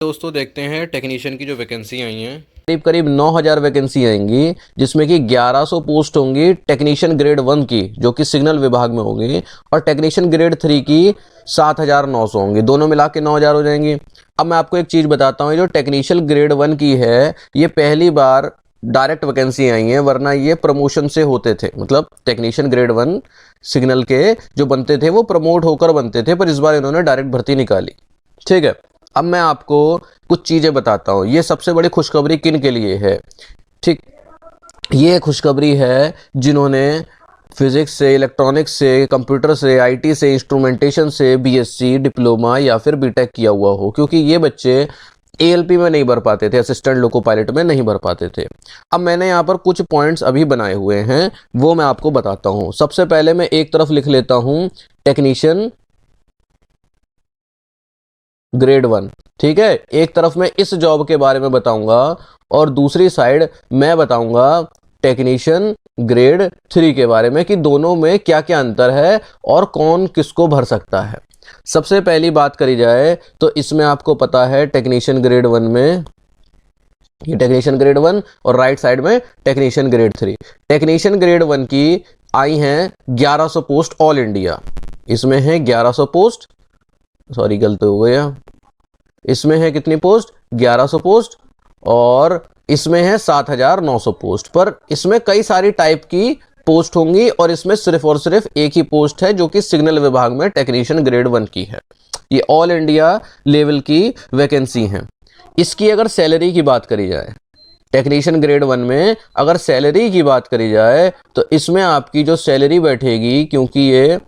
दोस्तों देखते हैं टेक्नीशियन की जो वैकेंसी आई हैं। करीब करीब 9,000 वैकेंसी आएंगी, जिसमें कि 1100 पोस्ट होंगी टेक्नीशियन ग्रेड 1 की, जो कि सिग्नल विभाग में होंगी, और टेक्नीशियन ग्रेड 3 की 7,900 होंगी। दोनों मिला के 9,000 हो जाएंगी। अब मैं आपको एक चीज़ बताता हूँ, ये जो टेक्नीशियन ग्रेड 1 की है, ये पहली बार डायरेक्ट वैकेंसी आई है, वरना ये प्रमोशन से होते थे। मतलब टेक्नीशियन ग्रेड 1 सिग्नल के जो बनते थे वो प्रमोट होकर बनते थे, पर इस बार इन्होंने डायरेक्ट भर्ती निकाली। ठीक है, अब मैं आपको कुछ चीज़ें बताता हूँ। ये सबसे बड़ी खुशखबरी किन के लिए है? ठीक, ये खुशखबरी है जिन्होंने फिजिक्स से, इलेक्ट्रॉनिक्स से, कंप्यूटर से, आईटी से, इंस्ट्रूमेंटेशन से बीएससी, डिप्लोमा या फिर बीटेक किया हुआ हो, क्योंकि ये बच्चे एएलपी में नहीं भर पाते थे, असिस्टेंट लोको पायलट में नहीं भर पाते थे। अब मैंने यहाँ पर कुछ पॉइंट्स अभी बनाए हुए हैं, वो मैं आपको बताता हूँ। सबसे पहले मैं एक तरफ लिख लेता हूँ टेक्नीशियन ग्रेड 1। ठीक है, एक तरफ मैं इस जॉब के बारे में बताऊंगा और दूसरी साइड मैं बताऊंगा टेक्नीशियन ग्रेड 3 के बारे में, कि दोनों में क्या क्या अंतर है और कौन किसको भर सकता है। सबसे पहली बात करी जाए तो इसमें आपको पता है टेक्नीशियन ग्रेड 1 में, ये टेक्नीशियन ग्रेड 1 और राइट साइड में टेक्नीशियन ग्रेड 3। टेक्नीशियन ग्रेड 1 की आई हैं 1100 पोस्ट ऑल इंडिया। इसमें है 1100 पोस्ट, सॉरी गलती हो गया, इसमें है कितनी पोस्ट? 1100 पोस्ट। और इसमें है 7,900 पोस्ट। पर इसमें कई सारी टाइप की पोस्ट होंगी और इसमें सिर्फ और सिर्फ एक ही पोस्ट है जो कि सिग्नल विभाग में टेक्नीशियन ग्रेड 1 की है। ये ऑल इंडिया लेवल की वैकेंसी है। इसकी अगर सैलरी की बात करी जाए, टेक्नीशियन ग्रेड 1 में अगर सैलरी की बात करी जाए तो इसमें आपकी जो सैलरी बैठेगी, क्योंकि ये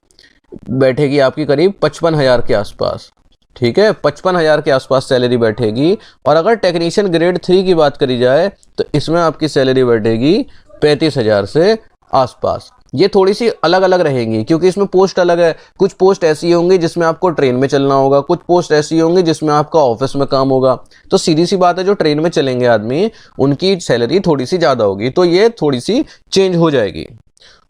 बैठेगी आपकी करीब 55,000 के आसपास। ठीक है, 55,000 के आसपास सैलरी बैठेगी। और अगर टेक्नीशियन ग्रेड 3 की बात करी जाए तो इसमें आपकी सैलरी बैठेगी 35,000 से आसपास। ये थोड़ी सी अलग अलग रहेंगी क्योंकि इसमें पोस्ट अलग है। कुछ पोस्ट ऐसी होंगी जिसमें आपको ट्रेन में चलना होगा, कुछ पोस्ट ऐसी होंगी जिसमें आपका ऑफिस में काम होगा। तो सीधी सी बात है, जो ट्रेन में चलेंगे आदमी, उनकी सैलरी थोड़ी सी ज़्यादा होगी, तो ये थोड़ी सी चेंज हो जाएगी।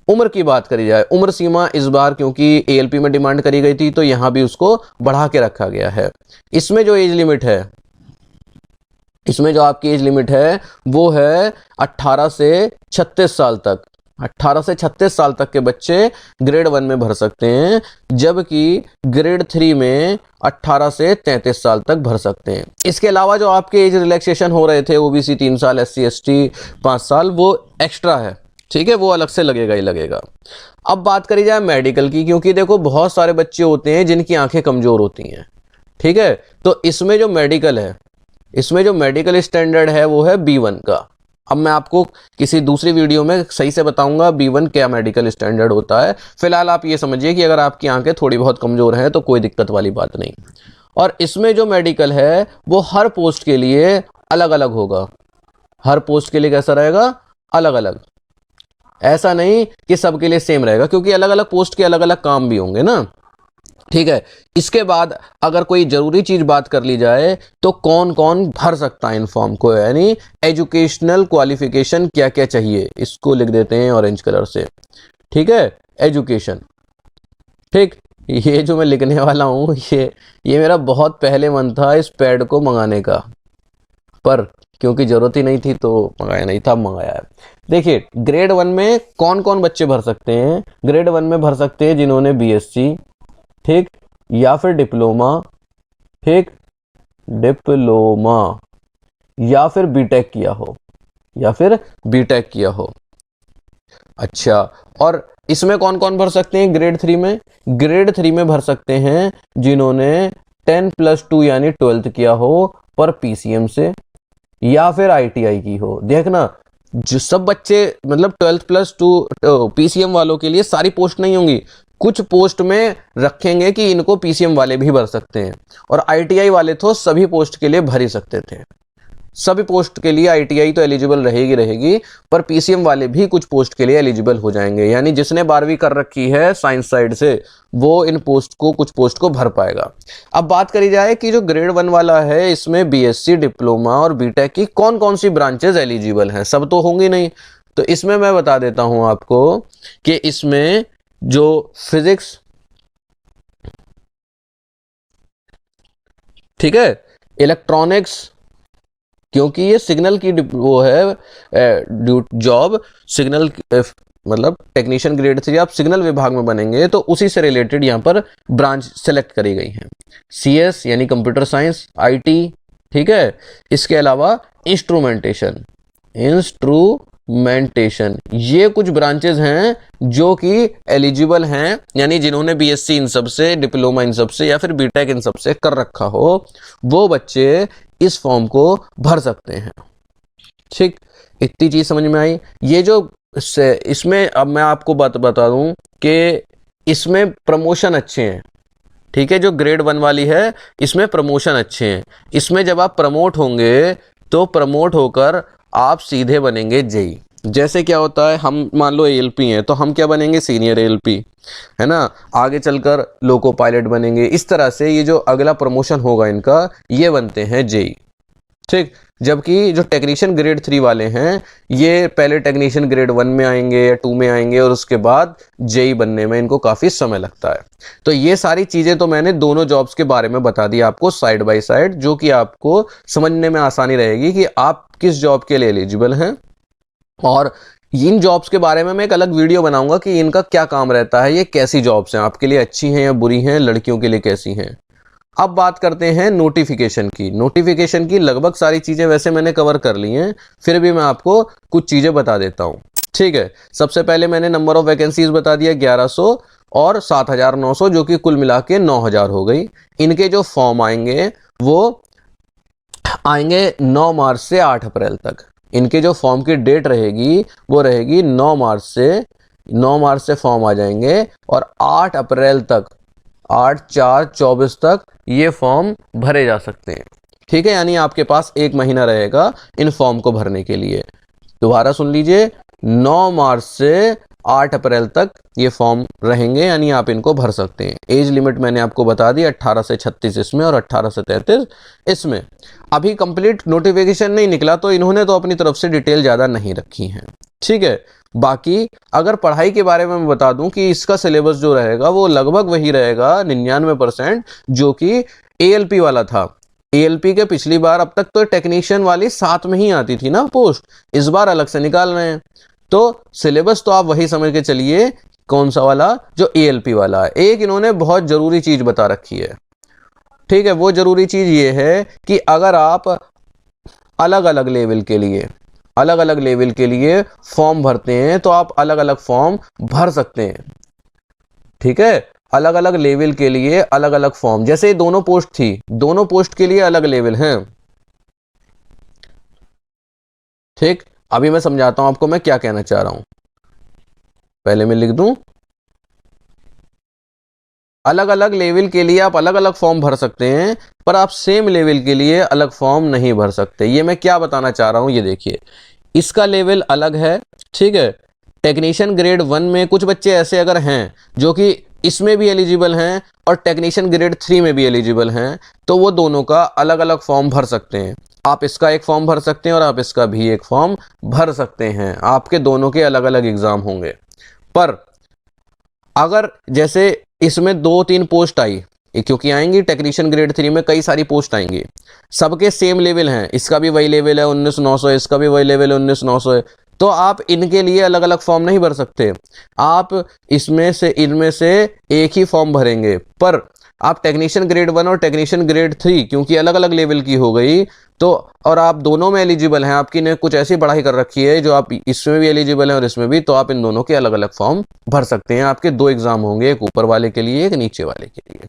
उम्र की बात करी जाए, उम्र सीमा इस बार क्योंकि एएलपी में डिमांड करी गई थी तो यहां भी उसको बढ़ा के रखा गया है। इसमें जो एज लिमिट है, इसमें जो आपकी एज लिमिट है वो है 18 से 36 साल तक। 18 से 36 साल तक के बच्चे ग्रेड 1 में भर सकते हैं, जबकि ग्रेड 3 में 18 से 33 साल तक भर सकते हैं। इसके अलावा जो आपके एज रिलैक्सेशन हो रहे थे, ओबीसी 3 साल, एससी एसटी 5 साल, वो एक्स्ट्रा है। ठीक है, वो अलग से लगेगा ही लगेगा। अब बात करी जाए मेडिकल की, क्योंकि देखो बहुत सारे बच्चे होते हैं जिनकी आंखें कमजोर होती हैं। ठीक है, तो इसमें जो मेडिकल है, इसमें जो मेडिकल स्टैंडर्ड है वो है B1 का। अब मैं आपको किसी दूसरी वीडियो में सही से बताऊंगा B1 क्या मेडिकल स्टैंडर्ड होता है। फिलहाल आप ये समझिए कि अगर आपकी आंखें थोड़ी बहुत कमजोर हैं तो कोई दिक्कत वाली बात नहीं। और इसमें जो मेडिकल है वो हर पोस्ट के लिए अलग अलग होगा। हर पोस्ट के लिए कैसा रहेगा? अलग अलग। ऐसा नहीं कि सबके लिए सेम रहेगा, क्योंकि अलग अलग पोस्ट के अलग अलग काम भी होंगे ना। ठीक है, इसके बाद अगर कोई जरूरी चीज बात कर ली जाए तो कौन कौन भर सकता है इन फॉर्म को, यानी एजुकेशनल क्वालिफिकेशन क्या क्या चाहिए, इसको लिख देते हैं ऑरेंज कलर से। ठीक है, एजुकेशन। ठीक, ये जो मैं लिखने वाला हूं, ये मेरा बहुत पहले मन था इस पैड को मंगाने का, पर क्योंकि जरूरत ही नहीं थी तो मंगाया नहीं था, मंगाया है। देखिए, ग्रेड 1 में कौन कौन बच्चे भर सकते हैं? ग्रेड 1 में भर सकते हैं जिन्होंने बीएससी, ठीक, या फिर डिप्लोमा, ठीक, डिप्लोमा, या फिर बीटेक किया हो, या फिर बीटेक किया हो। अच्छा, और इसमें कौन कौन भर सकते हैं ग्रेड 3 में? ग्रेड 3 में भर सकते हैं जिन्होंने 10+2 यानी 12th किया हो पर पीसीएम से, या फिर आईटीआई की हो। देखना, जो सब बच्चे मतलब 12+2 पीसीएम वालों के लिए सारी पोस्ट नहीं होंगी, कुछ पोस्ट में रखेंगे कि इनको पीसीएम वाले भी भर सकते हैं, और आईटीआई वाले तो सभी पोस्ट के लिए भर ही सकते थे। सभी पोस्ट के लिए आईटीआई तो एलिजिबल रहेगी रहेगी, पर पीसीएम वाले भी कुछ पोस्ट के लिए एलिजिबल हो जाएंगे। यानी जिसने 12वीं कर रखी है साइंस साइड से, वो इन पोस्ट को, कुछ पोस्ट को भर पाएगा। अब बात करी जाए कि जो ग्रेड 1 वाला है, इसमें बीएससी, डिप्लोमा और बीटेक की कौन कौन सी ब्रांचेज एलिजिबल हैं? सब तो होंगी नहीं, तो इसमें मैं बता देता हूं आपको कि इसमें जो फिजिक्स, ठीक है, इलेक्ट्रॉनिक्स, क्योंकि ये सिग्नल की वो है जॉब, सिग्नल मतलब टेक्नीशियन ग्रेड 3 आप सिग्नल विभाग में बनेंगे, तो उसी से रिलेटेड यहाँ पर ब्रांच सेलेक्ट करी गई है। CS यानी कंप्यूटर साइंस, IT, ठीक है। इसके अलावा इंस्ट्रूमेंटेशन, ये कुछ ब्रांचेस हैं जो कि एलिजिबल हैं, यानी जिन्होंने BSc इन सब से, डिप्लोमा इन सब से या फिर BTech इन सब से कर रखा हो, वो बच्चे इस फॉर्म को भर सकते हैं। ठीक, इतनी चीज समझ में आई। ये जो इसमें अब मैं आपको बता दूं कि इसमें प्रमोशन अच्छे हैं, ठीक है। जो ग्रेड 1 वाली है इसमें प्रमोशन अच्छे हैं। इसमें जब आप प्रमोट होंगे तो प्रमोट होकर आप सीधे बनेंगे जेई। जैसे क्या होता है, हम मान लो ALP हैं तो हम क्या बनेंगे, सीनियर ALP, है ना। आगे चलकर लोको पायलट बनेंगे। इस तरह से ये जो अगला प्रमोशन होगा इनका, ये बनते हैं जेई। ठीक, जबकि जो टेक्नीशियन ग्रेड 3 वाले हैं ये पहले टेक्नीशियन ग्रेड 1 में आएंगे या 2 में आएंगे और उसके बाद जेई बनने में इनको काफ़ी समय लगता है। तो ये सारी चीज़ें तो मैंने दोनों जॉब्स के बारे में बता दी आपको साइड बाय साइड, जो कि आपको समझने में आसानी रहेगी कि आप किस जॉब के लिए एलिजिबल हैं। और इन जॉब्स के बारे में मैं एक अलग वीडियो बनाऊंगा कि इनका क्या काम रहता है, ये कैसी जॉब्स हैं, आपके लिए अच्छी हैं या बुरी हैं, लड़कियों के लिए कैसी हैं। अब बात करते हैं नोटिफिकेशन की। नोटिफिकेशन की लगभग सारी चीज़ें वैसे मैंने कवर कर ली हैं, फिर भी मैं आपको कुछ चीज़ें बता देता हूँ, ठीक है। सबसे पहले मैंने नंबर ऑफ वैकेंसीज बता दिया 1100 और 7900, जो कि कुल मिला के 9000 हो गई। इनके जो फॉर्म आएंगे वो आएंगे 9 मार्च से 8 अप्रैल तक। इनके जो फॉर्म की डेट रहेगी वो रहेगी 9 मार्च से फॉर्म आ जाएंगे और 8 अप्रैल तक, 8/4/24 तक ये फॉर्म भरे जा सकते हैं, ठीक है। यानी आपके पास 1 महीना रहेगा इन फॉर्म को भरने के लिए। दोबारा सुन लीजिए, 9 मार्च से 8 अप्रैल तक ये फॉर्म रहेंगे, यानी आप इनको भर सकते हैं। एज लिमिट मैंने आपको बता दी, 18 से 36 इसमें और 18 से 33 इसमें। अभी कंप्लीट नोटिफिकेशन नहीं निकला तो इन्होंने तो अपनी तरफ से डिटेल ज़्यादा नहीं रखी है, ठीक है। बाकी अगर पढ़ाई के बारे में मैं बता दूं कि इसका सिलेबस जो रहेगा वो लगभग वही रहेगा 99% जो कि ALP वाला था। ALP के पिछली बार, अब तक तो टेक्नीशियन वाली साथ में ही आती थी ना पोस्ट, इस बार अलग से निकाल रहे हैं। तो सिलेबस तो आप वही समझ के चलिए, कौन सा वाला, जो ALP वाला है। एक इन्होंने बहुत जरूरी चीज बता रखी है, ठीक है। वो जरूरी चीज ये है कि अगर आप अलग अलग लेवल के लिए फॉर्म भरते हैं तो आप अलग अलग फॉर्म भर सकते हैं, ठीक है। अलग अलग लेवल के लिए अलग अलग फॉर्म, जैसे दोनों पोस्ट थी, दोनों पोस्ट के लिए अलग लेवल हैं, ठीक। अभी मैं समझाता हूं आपको मैं क्या कहना चाह रहा हूं। पहले मैं लिख दूं, अलग अलग लेवल के लिए आप अलग अलग फॉर्म भर सकते हैं, पर आप सेम लेवल के लिए अलग फॉर्म नहीं भर सकते। ये मैं क्या बताना चाह रहा हूं, ये देखिए, इसका लेवल अलग है, ठीक है। टेक्नीशियन ग्रेड 1 में कुछ बच्चे ऐसे अगर हैं जो कि इसमें भी एलिजिबल हैं और टेक्नीशियन ग्रेड 3 में भी एलिजिबल हैं, तो वो दोनों का अलग अलग फॉर्म भर सकते हैं। आप इसका एक फॉर्म भर सकते हैं और आप इसका भी एक फॉर्म भर सकते हैं। आपके दोनों के अलग अलग एग्जाम होंगे। पर अगर जैसे इसमें 2-3 पोस्ट आई, क्योंकि आएंगी टेक्नीशियन ग्रेड 3 में कई सारी पोस्ट आएंगी, सबके सेम लेवल हैं, इसका भी वही लेवल है 19,900, इसका भी वही लेवल है 19,900 है, तो आप इनके लिए अलग अलग फॉर्म नहीं भर सकते। आप इनमें से एक ही फॉर्म भरेंगे। पर आप टेक्नीशियन ग्रेड 1 और टेक्नीशियन ग्रेड 3 क्योंकि अलग अलग लेवल की हो गई, तो और आप दोनों में एलिजिबल हैं, आपकी ने कुछ ऐसी पढ़ाई कर रखी है जो आप इसमें भी एलिजिबल हैं और इसमें भी, तो आप इन दोनों के अलग अलग फॉर्म भर सकते हैं। आपके 2 एग्जाम होंगे, एक ऊपर वाले के लिए, एक नीचे वाले के लिए,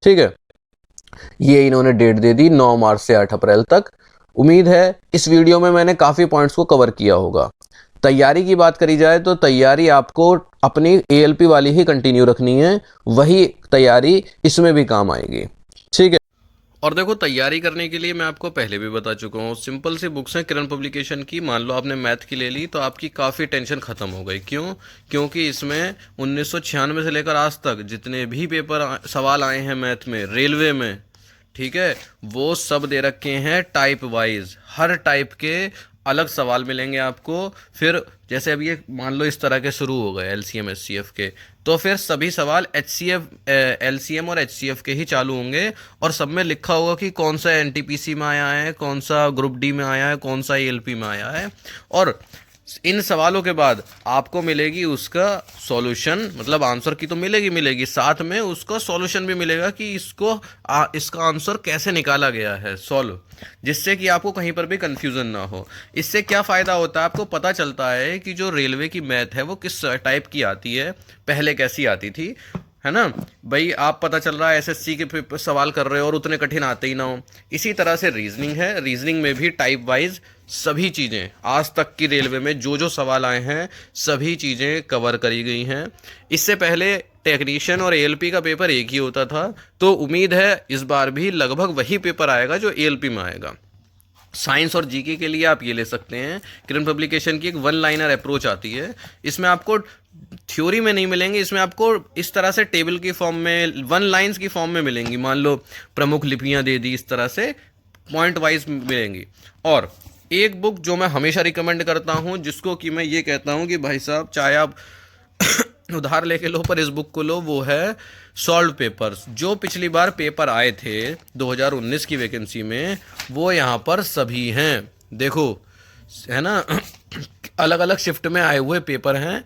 ठीक है। ये इन्होंने डेट दे दी 9 मार्च से 8 अप्रैल तक। उम्मीद है इस वीडियो में मैंने काफ़ी पॉइंट्स को कवर किया होगा। तैयारी की बात करी जाए तो तैयारी आपको अपनी ALP वाली ही कंटिन्यू रखनी है, वही तैयारी इसमें भी काम आएगी, ठीक है। और देखो, तैयारी करने के लिए मैं आपको पहले भी बता चुका हूँ, सिंपल सी बुक्स हैं किरण पब्लिकेशन की। मान लो आपने मैथ की ले ली तो आपकी काफ़ी टेंशन खत्म हो गई। क्यों? क्योंकि इसमें 1996 से लेकर आज तक जितने भी सवाल आए हैं मैथ में, रेलवे में, ठीक है, वो सब दे रखे हैं टाइप वाइज। हर टाइप के अलग सवाल मिलेंगे आपको। फिर जैसे अब ये मान लो इस तरह के शुरू हो गए LCM HCF के, तो फिर सभी सवाल HCF LCM और HCF के ही चालू होंगे, और सब में लिखा होगा कि कौन सा NTPC में आया है, कौन सा ग्रुप डी में आया है, कौन सा ALP में आया है। और इन सवालों के बाद आपको मिलेगी उसका सॉल्यूशन, मतलब आंसर की तो मिलेगी, साथ में उसका सॉल्यूशन भी मिलेगा कि इसका आंसर कैसे निकाला गया है सॉल्व, जिससे कि आपको कहीं पर भी कंफ्यूजन ना हो। इससे क्या फ़ायदा होता है, आपको पता चलता है कि जो रेलवे की मैथ है वो किस टाइप की आती है, पहले कैसी आती थी, है ना भाई। आप पता चल रहा है SSC के सवाल कर रहे हो और उतने कठिन आते ही ना हो। इसी तरह से रीजनिंग है, रीजनिंग में भी टाइप वाइज सभी चीज़ें आज तक की रेलवे में जो जो सवाल आए हैं सभी चीज़ें कवर करी गई हैं। इससे पहले टेक्नीशियन और ALP का पेपर एक ही होता था, तो उम्मीद है इस बार भी लगभग वही पेपर आएगा जो ALP में आएगा। साइंस और जीके के लिए आप ये ले सकते हैं, किरण पब्लिकेशन की एक वन लाइनर अप्रोच आती है। इसमें आपको थ्योरी में नहीं मिलेंगे, इसमें आपको इस तरह से टेबल की फॉर्म में, वन लाइंस की फॉर्म में मिलेंगी। मान लो प्रमुख लिपियां दे दी, इस तरह से पॉइंट वाइज मिलेंगी। और एक बुक जो मैं हमेशा रिकमेंड करता हूं, जिसको कि मैं ये कहता हूं कि भाई साहब चाहे आप उधार लेके लो पर इस बुक को लो, वो है सॉल्व पेपर्स। जो पिछली बार पेपर आए थे 2019 की वैकेंसी में, वो यहाँ पर सभी हैं, देखो है ना अलग अलग शिफ्ट में आए हुए पेपर हैं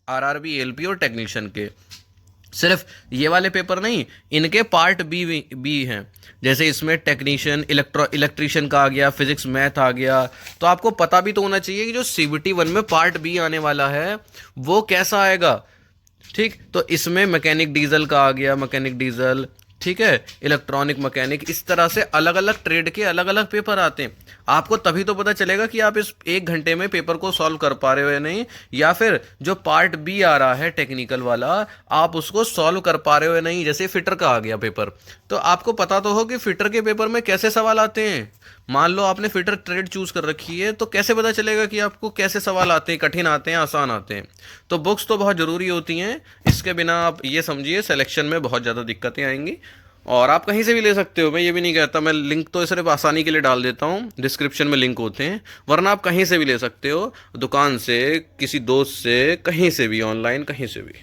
RRB ALP और टेक्नीशियन के। सिर्फ ये वाले पेपर नहीं, इनके पार्ट बी हैं। जैसे इसमें टेक्नीशियन, इलेक्ट्रीशियन का आ गया, फिजिक्स मैथ आ गया। तो आपको पता भी तो होना चाहिए कि जो CBT 1 में पार्ट बी आने वाला है वो कैसा आएगा। ठीक, तो इसमें मैकेनिक डीजल का आ गया, मैकेनिक डीजल, ठीक है, इलेक्ट्रॉनिक मैकेनिक, इस तरह से अलग अलग ट्रेड के अलग अलग पेपर आते हैं। आपको तभी तो पता चलेगा कि आप इस 1 घंटे में पेपर को सॉल्व कर पा रहे हो या नहीं, या फिर जो पार्ट बी आ रहा है टेक्निकल वाला, आप उसको सॉल्व कर पा रहे हो या नहीं। जैसे फिटर का आ गया पेपर, तो आपको पता तो हो कि फिटर के पेपर में कैसे सवाल आते हैं। मान लो आपने फिटर ट्रेड चूज कर रखी है, तो कैसे पता चलेगा कि आपको कैसे सवाल आते हैं, कठिन आते हैं, आसान आते हैं। तो बुक्स तो बहुत ज़रूरी होती हैं, इसके बिना आप ये समझिए सिलेक्शन में बहुत ज़्यादा दिक्कतें आएंगी। और आप कहीं से भी ले सकते हो, मैं ये भी नहीं कहता, मैं लिंक तो सिर्फ आसानी के लिए डाल देता हूँ, डिस्क्रिप्शन में लिंक होते हैं, वरना आप कहीं से भी ले सकते हो, दुकान से, किसी दोस्त से, कहीं से भी, ऑनलाइन कहीं से भी।